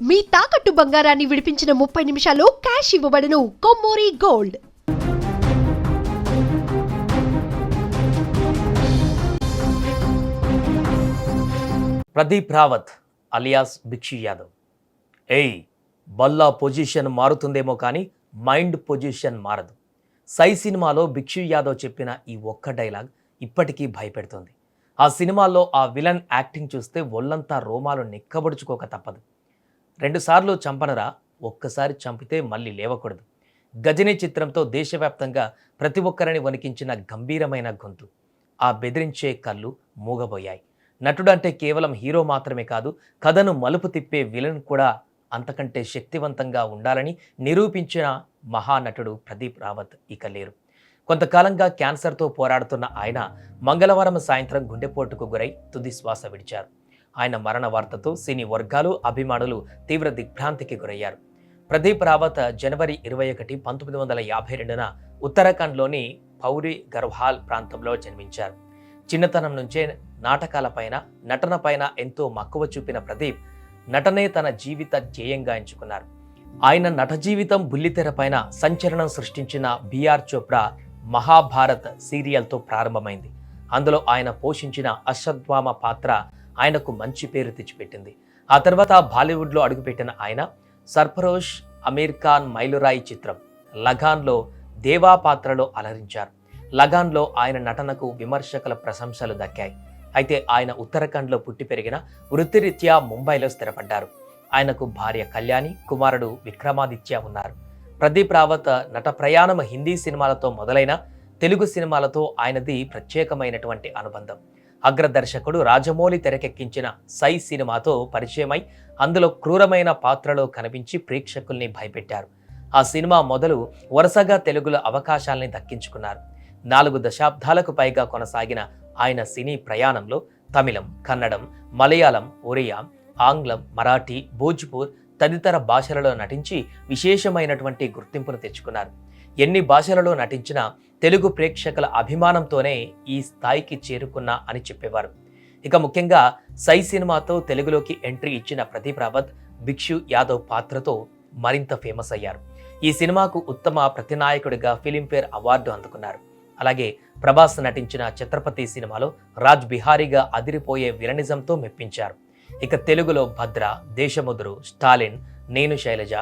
మీ తాకట్టు బంగారాన్ని విడిపించిన 30 నిమిషాల్లో క్యాష్ ఇవ్వబడును. కొమ్మూరి గోల్డ్. ప్రదీప్ రావత్ అలియాస్ భిక్షు యాదవ్. బల్లా పొజిషన్ మారుతుందేమో కానీ మైండ్ పొజిషన్ మారదు. సై సినిమాలో భిక్షు యాదవ్ చెప్పిన ఈ ఒక్క డైలాగ్ ఇప్పటికీ భయపెడుతుంది. ఆ సినిమాలో ఆ విలన్ యాక్టింగ్ చూస్తే ఒళ్ళంతా రోమాలు నిక్కబడుచుకోక తప్పదు. 2 సార్లు చంపనరా, ఒక్కసారి చంపితే మళ్ళీ లేవకూడదు. గజనీ చిత్రంతో దేశవ్యాప్తంగా ప్రతి ఒక్కరిని వణికించిన గంభీరమైన గొంతు. ఆ బెదిరించే కళ్ళు మూగబోయాయి. నటుడు అంటే కేవలం హీరో మాత్రమే కాదు, కథను మలుపు తిప్పే విలన్ కూడా అంతకంటే శక్తివంతంగా ఉండాలని నిరూపించిన మహానటుడు ప్రదీప్ రావత్ ఇక లేరు. కొంతకాలంగా క్యాన్సర్తో పోరాడుతున్న ఆయన మంగళవారం సాయంత్రం గుండెపోటుకు గురై తుది శ్వాస విడిచారు. ఆయన మరణ వార్తతో సినీ వర్గాలు, అభిమానులు తీవ్ర దిగ్భ్రాంతికి గురయ్యారు. ప్రదీప్ రావత్ జనవరి 21, 1952న ఉత్తరాఖండ్లోని పౌరి గర్వాల్ ప్రాంతంలో జన్మించారు. చిన్నతనం నుంచే నాటకాలపైన, నటనపైన ఎంతో మక్కువ చూపిన ప్రదీప్ నటనే తన జీవిత ధ్యేయంగా ఎంచుకున్నారు. ఆయన నట జీవితం బుల్లితెరపైన సంచలనం సృష్టించిన బిఆర్ చోప్రా మహాభారత్ సీరియల్తో ప్రారంభమైంది. అందులో ఆయన పోషించిన అశ్వత్థామ పాత్ర ఆయనకు మంచి పేరు తెచ్చిపెట్టింది. ఆ తర్వాత బాలీవుడ్లో అడుగుపెట్టిన ఆయన సర్ఫరోష్, అమీర్ ఖాన్ మైలురాయి చిత్రం లగాన్లో దేవా పాత్రలో అలరించారు. లగాన్లో ఆయన నటనకు విమర్శకుల ప్రశంసలు దక్కాయి. అయితే ఆయన ఉత్తరాఖండ్లో పుట్టి పెరిగిన వృత్తిరీత్యా ముంబైలో స్థిరపడ్డారు. ఆయనకు భార్య కళ్యాణి, కుమారుడు విక్రమాదిత్య ఉన్నారు. ప్రదీప్ రావత్ నట ప్రయాణం హిందీ సినిమాలతో మొదలైన తెలుగు సినిమాలతో ఆయనది ప్రత్యేకమైనటువంటి అనుబంధం. అగ్రదర్శకుడు రాజమౌళి తెరకెక్కించిన సై సినిమాతో పరిచయమై అందులో క్రూరమైన పాత్రలో కనిపించి ప్రేక్షకుల్ని భయపెట్టారు. ఆ సినిమా మొదలు వరుసగా తెలుగులో అవకాశాల్ని దక్కించుకున్నారు. 4 దశాబ్దాలకు పైగా కొనసాగిన ఆయన సినీ ప్రయాణంలో తమిళం, కన్నడం, మలయాళం, ఒరియా, ఆంగ్లం, మరాఠీ, భోజ్పూర్ తదితర భాషలలో నటించి విశేషమైనటువంటి గుర్తింపును తెచ్చుకున్నారు. ఎన్ని భాషలలో నటించినా తెలుగు ప్రేక్షకుల అభిమానంతోనే ఈ స్థాయికి చేరుకున్నా అని చెప్పేవారు. ఇక ముఖ్యంగా సై సినిమాతో తెలుగులోకి ఎంట్రీ ఇచ్చిన ప్రదీప్ రావత్ భిక్షు యాదవ్ పాత్రతో మరింత ఫేమస్ అయ్యారు. ఈ సినిమాకు ఉత్తమ ప్రతినాయకుడిగా ఫిలింఫేర్ అవార్డు అందుకున్నారు. అలాగే ప్రభాస్ నటించిన ఛత్రపతి సినిమాలో రాజ్ బిహారీగా అదిరిపోయే విలనిజంతో మెప్పించారు. ఇక తెలుగులో భద్ర, దేశముద్రు, స్టాలిన్, నేను శైలజ,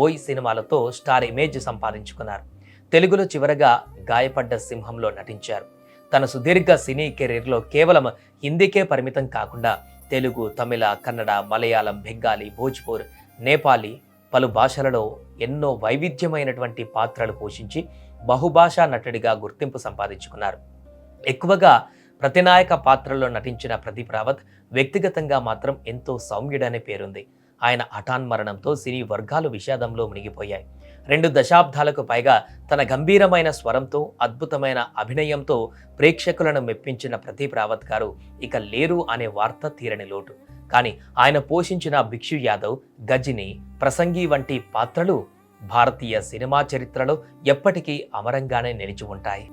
ఓయ్ సినిమాలతో స్టార్ ఇమేజ్ సంపాదించుకున్నారు. తెలుగులో చివరగా గాయపడ్డ సింహంలో నటించారు. తన సుదీర్ఘ సినీ కెరీర్లో కేవలం హిందీకే పరిమితం కాకుండా తెలుగు, తమిళ, కన్నడ, మలయాళం, బెంగాలీ, భోజ్పూర్, నేపాలీ పలు భాషలలో ఎన్నో వైవిధ్యమైనటువంటి పాత్రలు పోషించి బహుభాషా నటుడిగా గుర్తింపు సంపాదించుకున్నారు. ఎక్కువగా ప్రతినాయక పాత్రలో నటించిన ప్రదీప్ రావత్ వ్యక్తిగతంగా మాత్రం ఎంతో సౌమ్యుడనే పేరుంది. ఆయన హఠాన్మరణంతో సినీ వర్గాలు విషాదంలో మునిగిపోయాయి. 2 దశాబ్దాలకు పైగా తన గంభీరమైన స్వరంతో, అద్భుతమైన అభినయంతో ప్రేక్షకులను మెప్పించిన ప్రదీప్ రావత్ గారు ఇక లేరు అనే వార్త తీరని లోటు. కానీ ఆయన పోషించిన భిక్షు యాదవ్, గజిని, ప్రసంగి వంటి పాత్రలు భారతీయ సినిమా చరిత్రలో ఎప్పటికీ అమరంగానే నిలిచి ఉంటాయి.